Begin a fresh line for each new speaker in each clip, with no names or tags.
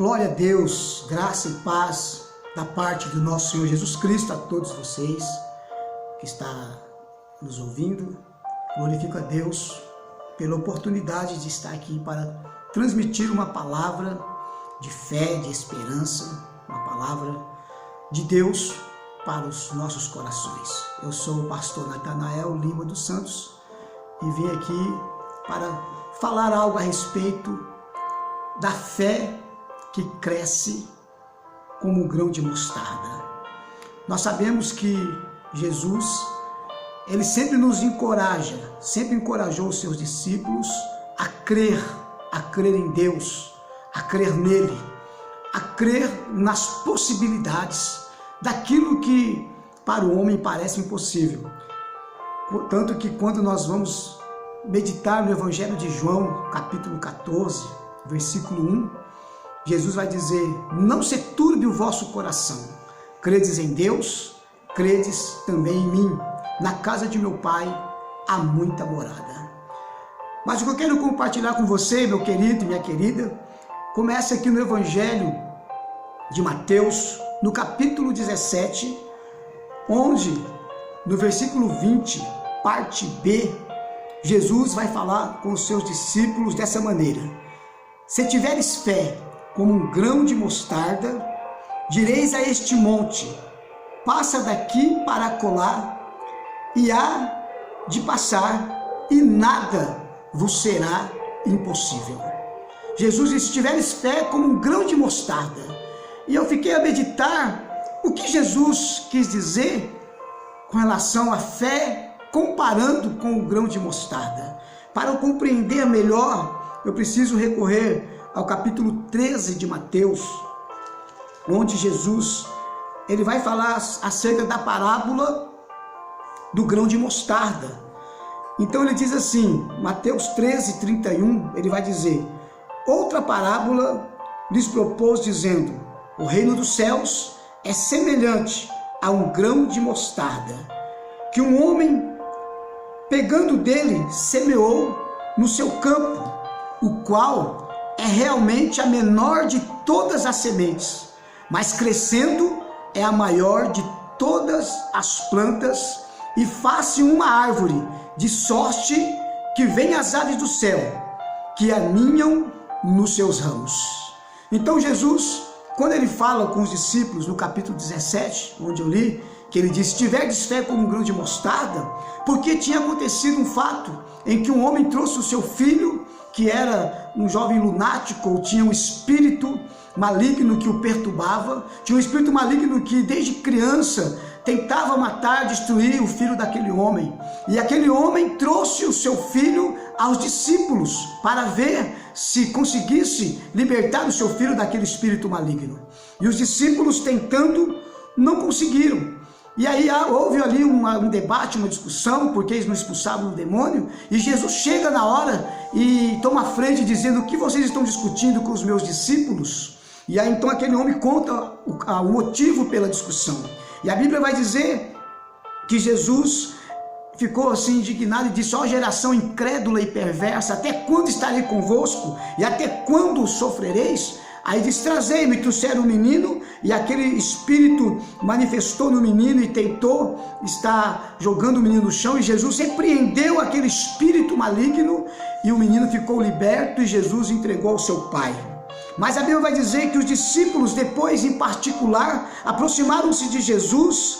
Glória a Deus, graça e paz da parte do nosso Senhor Jesus Cristo a todos vocês que estão nos ouvindo. Glorifico a Deus pela oportunidade de estar aqui para transmitir uma palavra de fé, de esperança, uma palavra de Deus para os nossos corações. Eu sou o pastor Natanael Lima dos Santos e vim aqui para falar algo a respeito da fé que cresce como um grão de mostarda. Nós sabemos que Jesus, ele sempre nos encoraja, sempre encorajou os seus discípulos a crer em Deus, a crer nele, a crer nas possibilidades daquilo que para o homem parece impossível. Tanto que quando nós vamos meditar no Evangelho de João, capítulo 14, versículo 1, Jesus vai dizer: não se turbe o vosso coração, credes em Deus, credes também em mim. Na casa de meu Pai há muita morada. Mas o que eu quero compartilhar com você, meu querido e minha querida, começa aqui no Evangelho de Mateus, no capítulo 17, onde, no versículo 20, parte B, Jesus vai falar com os seus discípulos dessa maneira: se tiveres fé como um grão de mostarda, direis a este monte: passa daqui para acolá, e há de passar, e nada vos será impossível. Jesus disse: se tiveres fé como um grão de mostarda. E eu fiquei a meditar o que Jesus quis dizer com relação à fé, comparando com o grão de mostarda. Para eu compreender melhor, eu preciso recorrer ao capítulo 13 de Mateus, onde Jesus ele vai falar acerca da parábola do grão de mostarda. Então ele diz assim, Mateus 13, 31, ele vai dizer: outra parábola lhes propôs, dizendo: o reino dos céus é semelhante a um grão de mostarda, que um homem, pegando dele, semeou no seu campo, o qual é realmente a menor de todas as sementes, mas crescendo é a maior de todas as plantas, e faz-se uma árvore, de sorte que vem as aves do céu, que aninham nos seus ramos. Então Jesus, quando ele fala com os discípulos no capítulo 17, onde eu li, que ele diz: se tiverdes fé como um grão de mostarda, porque tinha acontecido um fato em que um homem trouxe o seu filho, que era um jovem lunático, ou tinha um espírito maligno que o perturbava, tinha um espírito maligno que desde criança tentava matar, destruir o filho daquele homem. E aquele homem trouxe o seu filho aos discípulos para ver se conseguisse libertar o seu filho daquele espírito maligno. E os discípulos, tentando, não conseguiram. E aí houve ali um debate, uma discussão, porque eles não expulsavam o demônio, e Jesus chega na hora e toma a frente dizendo: o que vocês estão discutindo com os meus discípulos? E aí então aquele homem conta o motivo pela discussão. E a Bíblia vai dizer que Jesus ficou assim indignado e disse: ó geração incrédula e perversa, até quando estarei convosco? E até quando sofrereis? Aí diz: trazei-me. Trouxeram o menino, e aquele espírito manifestou no menino e tentou estar jogando o menino no chão, e Jesus repreendeu aquele espírito maligno, e o menino ficou liberto, e Jesus entregou ao seu pai. Mas a Bíblia vai dizer que os discípulos depois, em particular, aproximaram-se de Jesus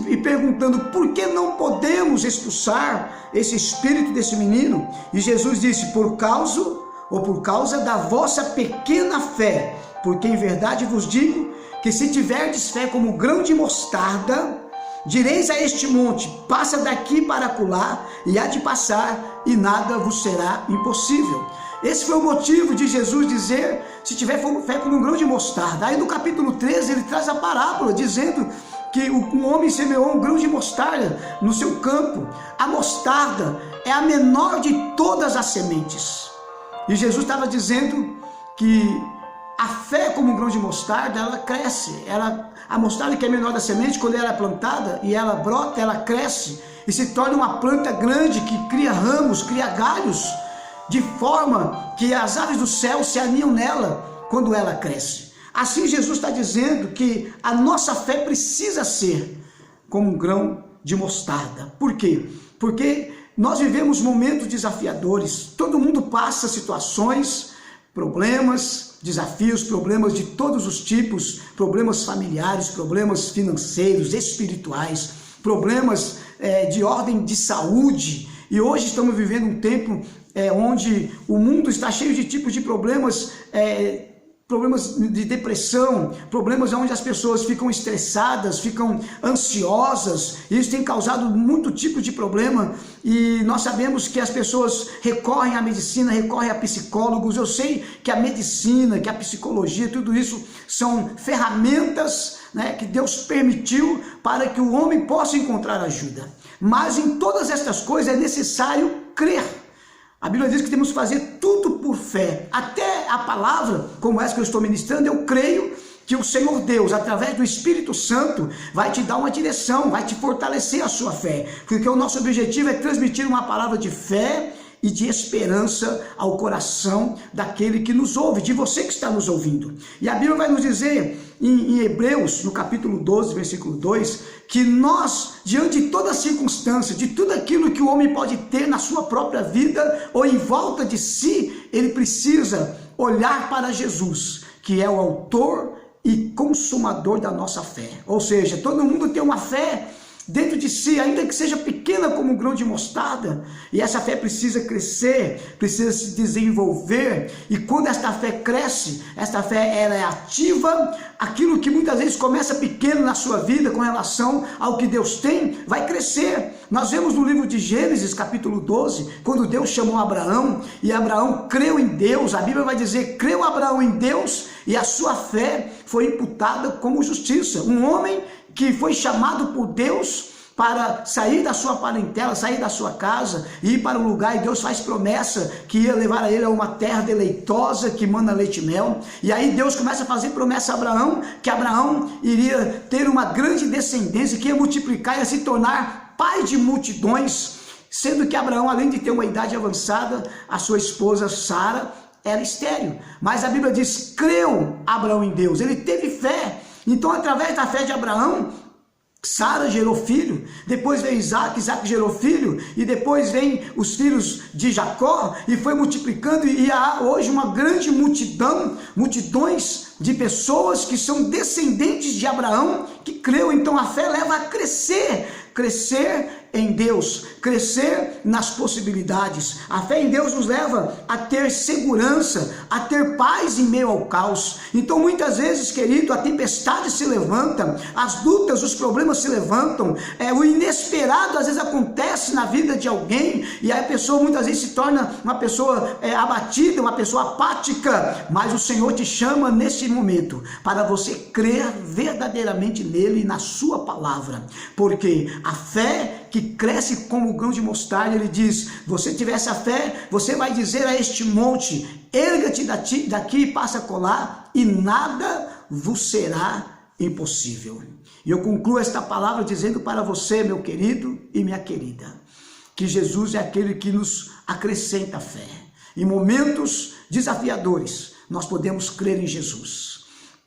e perguntando: por que não podemos expulsar esse espírito desse menino? E Jesus disse: por causa da vossa pequena fé, porque em verdade vos digo que se tiverdes fé como um grão de mostarda, direis a este monte: passa daqui para acolá, e há de passar, e nada vos será impossível. Esse foi o motivo de Jesus dizer: se tiver fé como um grão de mostarda. Aí no capítulo 13 ele traz a parábola dizendo que um homem semeou um grão de mostarda no seu campo. A mostarda é a menor de todas as sementes. E Jesus estava dizendo que a fé como um grão de mostarda, ela cresce. A mostarda, que é a menor da semente, quando ela é plantada e ela brota, ela cresce e se torna uma planta grande que cria ramos, cria galhos, de forma que as aves do céu se aninham nela, quando ela cresce. Assim Jesus está dizendo que a nossa fé precisa ser como um grão de mostarda. Por quê? Porque nós vivemos momentos desafiadores, todo mundo passa situações, problemas, desafios, problemas de todos os tipos, problemas familiares, problemas financeiros, espirituais, problemas de ordem de saúde. E hoje estamos vivendo um tempo onde o mundo está cheio de tipos de problemas, problemas de depressão, problemas onde as pessoas ficam estressadas, ficam ansiosas. Isso tem causado muito tipo de problema, e nós sabemos que as pessoas recorrem à medicina, recorrem a psicólogos. Eu sei que a medicina, que a psicologia, tudo isso são ferramentas, né, que Deus permitiu para que o homem possa encontrar ajuda. Mas em todas estas coisas é necessário crer. A Bíblia diz que temos que fazer tudo por fé. Até a palavra, como essa que eu estou ministrando, eu creio que o Senhor Deus, através do Espírito Santo, vai te dar uma direção, vai te fortalecer a sua fé. Porque o nosso objetivo é transmitir uma palavra de fé e de esperança ao coração daquele que nos ouve, de você que está nos ouvindo. E a Bíblia vai nos dizer em Hebreus, no capítulo 12, versículo 2, que nós, diante de toda circunstância, de tudo aquilo que o homem pode ter na sua própria vida ou em volta de si, ele precisa olhar para Jesus, que é o autor e consumador da nossa fé. Ou seja, todo mundo tem uma fé dentro de si, ainda que seja pequena como um grão de mostarda, e essa fé precisa crescer, precisa se desenvolver. E quando esta fé cresce, esta fé ela é ativa. Aquilo que muitas vezes começa pequeno na sua vida com relação ao que Deus tem, vai crescer. Nós vemos no livro de Gênesis, capítulo 12, quando Deus chamou Abraão, e Abraão creu em Deus. A Bíblia vai dizer, creu Abraão em Deus, e a sua fé foi imputada como justiça. Um homem que foi chamado por Deus para sair da sua parentela, sair da sua casa e ir para um lugar, e Deus faz promessa que ia levar a ele a uma terra deleitosa que mana leite e mel. E aí Deus começa a fazer promessa a Abraão, que Abraão iria ter uma grande descendência, que ia multiplicar, ia se tornar pai de multidões, sendo que Abraão, além de ter uma idade avançada, a sua esposa Sara era estéril. Mas a Bíblia diz, creu Abraão em Deus, ele teve fé. Então, através da fé de Abraão, Sara gerou filho, depois veio Isaac, Isaac gerou filho, e depois vem os filhos de Jacó, e foi multiplicando, e há hoje uma grande multidões de pessoas que são descendentes de Abraão, que creu. Então a fé leva a crescer em Deus, crescer nas possibilidades. A fé em Deus nos leva a ter segurança, a ter paz em meio ao caos. Então muitas vezes, querido, a tempestade se levanta, as lutas, os problemas se levantam, o inesperado às vezes acontece na vida de alguém, e aí a pessoa muitas vezes se torna uma pessoa abatida, uma pessoa apática. Mas o Senhor te chama nesse momento para você crer verdadeiramente nele e na sua palavra, porque a fé que cresce como o grão de mostarda, ele diz, você tiver essa fé, você vai dizer a este monte, erga-te daqui e passa a colar, e nada vos será impossível. E eu concluo esta palavra dizendo para você, meu querido e minha querida, que Jesus é aquele que nos acrescenta fé. Em momentos desafiadores, nós podemos crer em Jesus.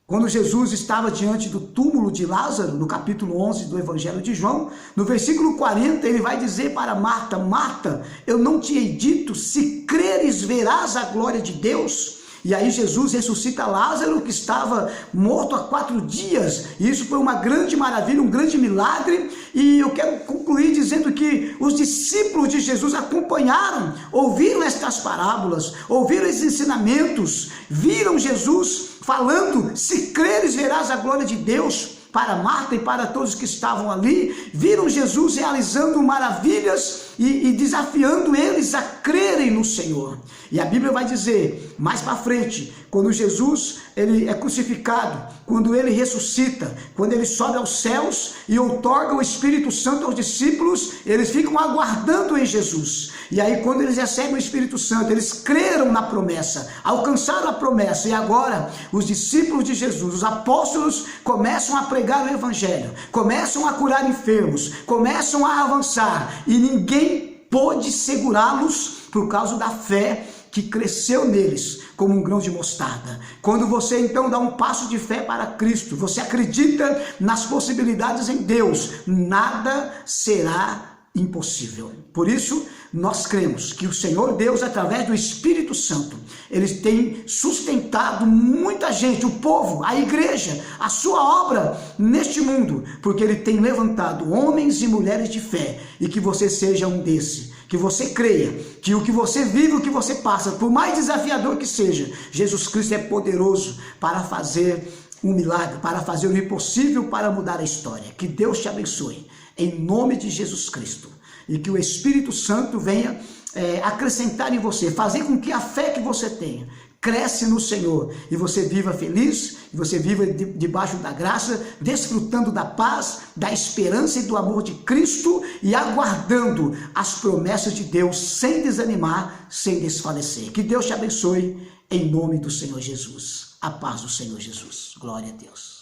Quando Jesus estava diante do túmulo de Lázaro, no capítulo 11 do Evangelho de João, no versículo 40, ele vai dizer para Marta, Marta, eu não te hei dito, se creres verás a glória de Deus? E aí Jesus ressuscita Lázaro, que estava morto há 4 dias, e isso foi uma grande maravilha, um grande milagre. E eu quero concluir dizendo que os discípulos de Jesus acompanharam, ouviram estas parábolas, ouviram esses ensinamentos, viram Jesus falando, se creres verás a glória de Deus, para Marta e para todos que estavam ali, viram Jesus realizando maravilhas e desafiando eles a crerem no Senhor. E a Bíblia vai dizer, mais para frente, quando Jesus ele é crucificado, quando ele ressuscita, quando ele sobe aos céus e outorga o Espírito Santo aos discípulos, eles ficam aguardando em Jesus. E aí quando eles recebem o Espírito Santo, eles creram na promessa, alcançaram a promessa, e agora os discípulos de Jesus, os apóstolos, começam a pregar o Evangelho, começam a curar enfermos, começam a avançar, e ninguém pôde segurá-los por causa da fé que cresceu neles, como um grão de mostarda. Quando você então dá um passo de fé para Cristo, você acredita nas possibilidades em Deus, nada será impossível. Por isso, nós cremos que o Senhor Deus, através do Espírito Santo, ele tem sustentado muita gente, o povo, a igreja, a sua obra neste mundo, porque ele tem levantado homens e mulheres de fé, e que você seja um desses. Que você creia que o que você vive, o que você passa, por mais desafiador que seja, Jesus Cristo é poderoso para fazer um milagre, para fazer o impossível, para mudar a história. Que Deus te abençoe, em nome de Jesus Cristo. E que o Espírito Santo venha acrescentar em você, fazer com que a fé que você tenha cresce no Senhor, e você viva feliz, e você viva debaixo da graça, desfrutando da paz, da esperança e do amor de Cristo, e aguardando as promessas de Deus, sem desanimar, sem desfalecer. Que Deus te abençoe, em nome do Senhor Jesus. A paz do Senhor Jesus. Glória a Deus.